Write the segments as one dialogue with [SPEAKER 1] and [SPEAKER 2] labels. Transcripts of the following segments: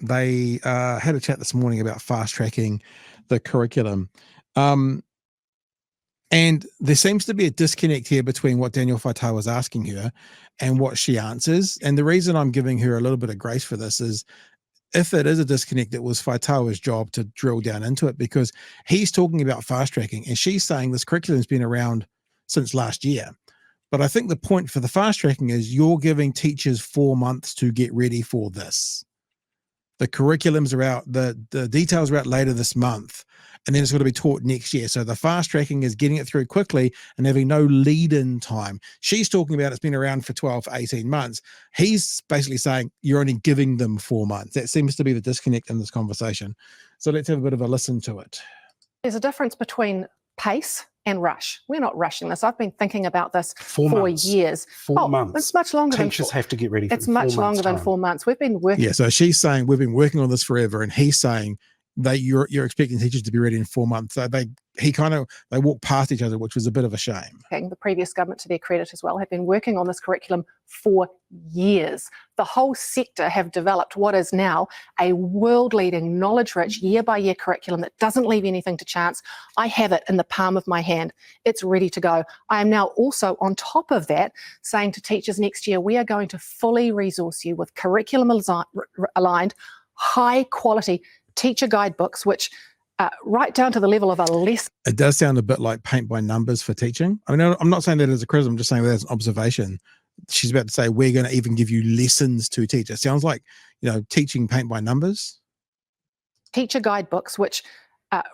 [SPEAKER 1] they had a chat this morning about fast tracking the curriculum. And there seems to be a disconnect here between what Daniel Faitau was asking her and what she answers. And the reason I'm giving her a little bit of grace for this is, if it is a disconnect, it was Faitau's job to drill down into it, because he's talking about fast tracking and she's saying this curriculum's been around since last year. But I think the point for the fast tracking is you're giving teachers 4 months to get ready for this. The curriculums are out, the details are out later this month, and then it's going to be taught next year. So the fast tracking is getting it through quickly and having no lead-in time. She's talking about it's been around for 12, 18 months. He's basically saying you're only giving them 4 months. That seems to be the disconnect in this conversation. So let's have a bit of a listen to it.
[SPEAKER 2] There's a difference between pace and rush. We're not rushing this. I've been thinking about this for years.
[SPEAKER 3] 4 months.
[SPEAKER 2] It's much longer than
[SPEAKER 3] teachers have to get ready for
[SPEAKER 2] it's much longer than 4 months. We've been working.
[SPEAKER 1] Yeah, so she's saying we've been working on this forever, and he's saying that you're expecting teachers to be ready in 4 months. So they walk past each other, which was a bit of a shame.
[SPEAKER 2] The previous government, to their credit as well, have been working on this curriculum for years. The whole sector have developed what is now a world-leading, knowledge-rich, year-by-year curriculum that doesn't leave anything to chance. I have it in the palm of my hand. It's ready to go. I am now also, on top of that, saying to teachers next year, we are going to fully resource you with curriculum-aligned, high-quality teacher guidebooks, which right down to the level of a lesson.
[SPEAKER 1] It does sound a bit like paint by numbers for teaching. I mean, I'm not saying that as a criticism, I'm just saying that as an observation. She's about to say, we're going to even give you lessons to teach. It sounds like, teaching paint by numbers.
[SPEAKER 2] Teacher guidebooks, which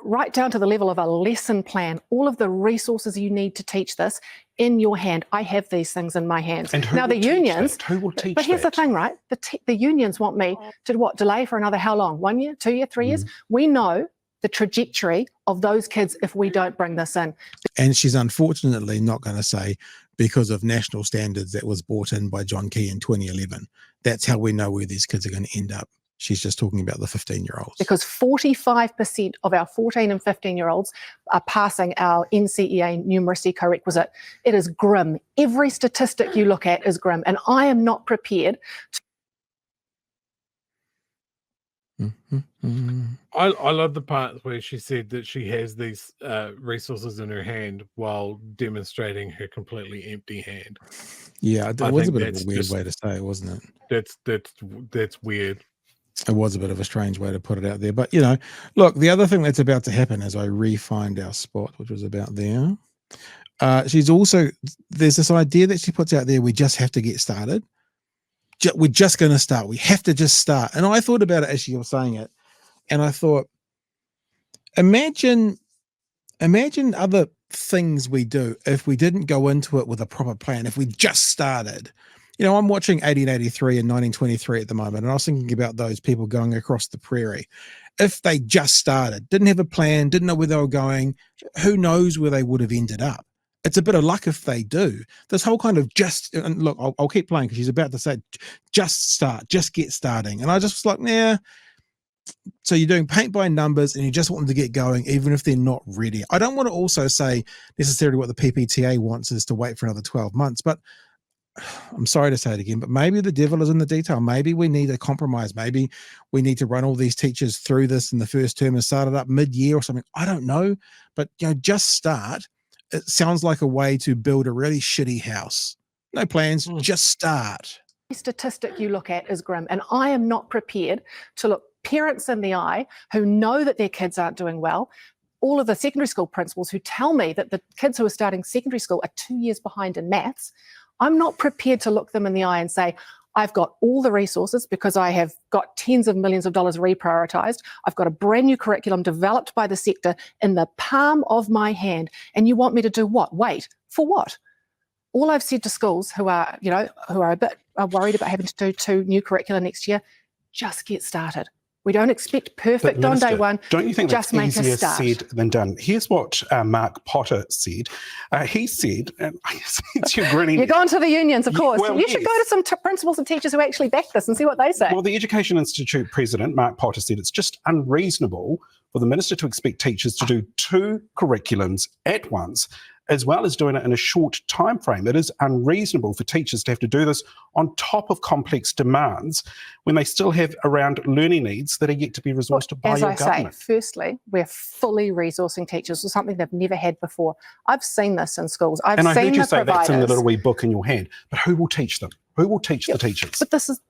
[SPEAKER 2] right down to the level of a lesson plan, all of the resources you need to teach this in your hand. I have these things in my hands.
[SPEAKER 3] And
[SPEAKER 2] now the unions,
[SPEAKER 3] who will teach
[SPEAKER 2] but here's the thing, right? The unions want me to delay for another how long? 1 year, 2 years, 3 years? We know the trajectory of those kids if we don't bring this in.
[SPEAKER 1] And she's unfortunately not going to say because of national standards that was brought in by John Key in 2011. That's how we know where these kids are going to end up. She's just talking about the 15-year-olds.
[SPEAKER 2] Because 45% of our 14 and 15-year-olds are passing our NCEA numeracy co-requisite. It is grim. Every statistic you look at is grim. And I am not prepared to...
[SPEAKER 4] I love the part where she said that she has these resources in her hand while demonstrating her completely empty hand.
[SPEAKER 1] Yeah, it was a bit of a weird way to say it, wasn't
[SPEAKER 4] it? That's weird.
[SPEAKER 1] It was a bit of a strange way to put it out there. But, look, the other thing that's about to happen as I re-find our spot, which was about there, there's this idea that she puts out there, we just have to get started. We're just going to start. We have to just start. And I thought about it as she was saying it. And I thought, imagine other things we do if we didn't go into it with a proper plan, if we just started. I'm watching 1883 and 1923 at the moment, and I was thinking about those people going across the prairie. If they just started, didn't have a plan, didn't know where they were going, who knows where they would have ended up. It's a bit of luck if they do. This whole kind of and look, I'll keep playing because she's about to say, just start, just get starting. And I just was like, nah. So you're doing paint by numbers and you just want them to get going, even if they're not ready. I don't want to also say necessarily what the PPTA wants is to wait for another 12 months, but I'm sorry to say it again, but maybe the devil is in the detail. Maybe we need a compromise. Maybe we need to run all these teachers through this in the first term and start it up mid-year or something. I don't know, but just start. It sounds like a way to build a really shitty house. No plans, just start.
[SPEAKER 2] The statistic you look at is grim, and I am not prepared to look parents in the eye who know that their kids aren't doing well. All of the secondary school principals who tell me that the kids who are starting secondary school are 2 years behind in maths. I'm not prepared to look them in the eye and say, I've got all the resources because I have got tens of millions of dollars reprioritized. I've got a brand new curriculum developed by the sector in the palm of my hand. And you want me to do what? Wait, for what? All I've said to schools who are a bit worried about having to do 2 new curricula next year, just get started. We don't expect perfect on day one.
[SPEAKER 3] Don't you think
[SPEAKER 2] just
[SPEAKER 3] that's easier
[SPEAKER 2] start.
[SPEAKER 3] said than done? Here's what Mark Potter said. He said, you're grinning.
[SPEAKER 2] You're going to the unions, of course.
[SPEAKER 3] Well,
[SPEAKER 2] you should go to some principals and teachers who actually back this and see what they say.
[SPEAKER 3] Well, the Education Institute president, Mark Potter, said it's just unreasonable for the minister to expect teachers to do 2 curriculums at once as well as doing it in a short time frame. It is unreasonable for teachers to have to do this on top of complex demands when they still have around learning needs that are yet to be resourced by
[SPEAKER 2] As
[SPEAKER 3] your
[SPEAKER 2] I
[SPEAKER 3] government.
[SPEAKER 2] say, firstly, we're fully resourcing teachers for something they've never had before. I've seen this in schools. I've
[SPEAKER 3] And I
[SPEAKER 2] seen
[SPEAKER 3] heard you
[SPEAKER 2] the
[SPEAKER 3] say that's in the
[SPEAKER 2] providers.
[SPEAKER 3] little wee book in your hand, but who will teach them? Who will teach the teachers?
[SPEAKER 2] But this is,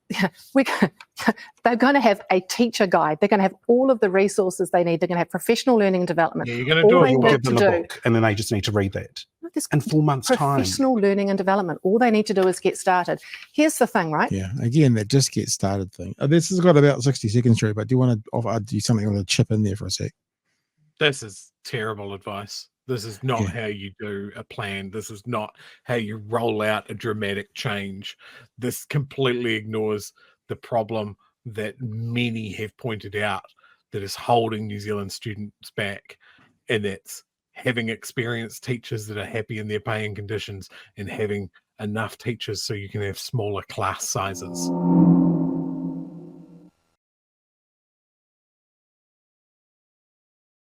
[SPEAKER 2] they're going to have a teacher guide. They're going to have all of the resources they need. They're going to have professional learning and development.
[SPEAKER 4] Yeah, you're going to
[SPEAKER 2] All
[SPEAKER 4] do
[SPEAKER 2] they
[SPEAKER 4] it.
[SPEAKER 3] You'll
[SPEAKER 2] need
[SPEAKER 3] give them
[SPEAKER 2] to
[SPEAKER 3] a
[SPEAKER 2] do-
[SPEAKER 3] book, and then they just need to read that
[SPEAKER 2] This
[SPEAKER 3] in 4 months' time.
[SPEAKER 2] professional learning and development. All they need to do is get started. Here's the thing, right?
[SPEAKER 1] Yeah, again, that just get started thing. This has got about 60 seconds through, but do you want to offer do something? I want to chip in there for a sec.
[SPEAKER 4] This is terrible advice. This is not
[SPEAKER 1] Yeah.
[SPEAKER 4] how you do a plan. This is not how you roll out a dramatic change. This completely ignores the problem that many have pointed out that is holding New Zealand students back, and that's having experienced teachers that are happy in their pay and conditions and having enough teachers so you can have smaller class sizes.